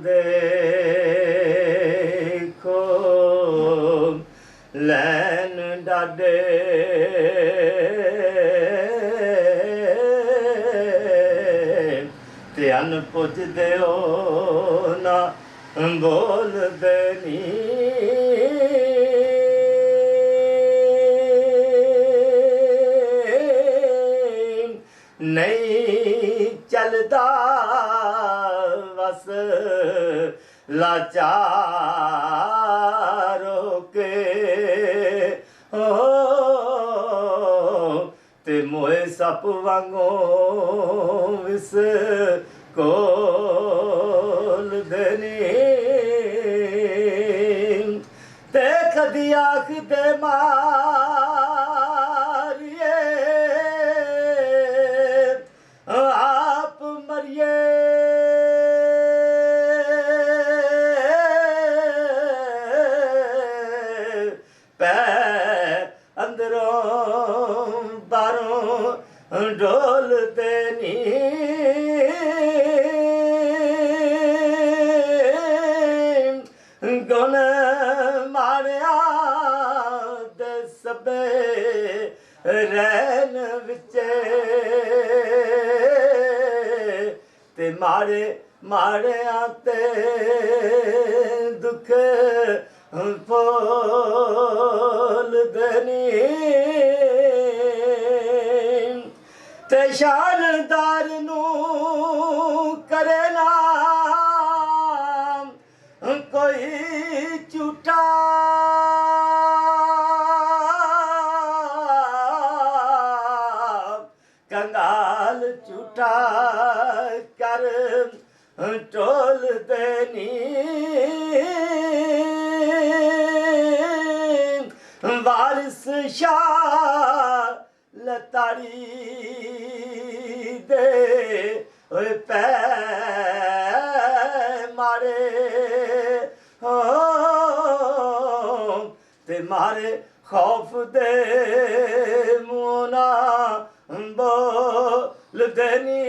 देखो लैन डाडे ते अन पुजदे हो ना बोलदे नी नहीं चलता बस लाचारों के हो ते मोए सप वांगो विस कोल देनी ते कदी आख दे मारिए आप मरिए पै अंदरों बारों ढोल देनी गुण मारिया दे सबे रैन विचे ते मारे माड़िया ते दुख फोल देनी ते शानदार नू करे ना कोई झूठा कंगाल झूठा कर टोल देनी वारिस शाह लताड़ी दे ओए पै मारे हो ते मारे खौफ दे मुना बोल देनी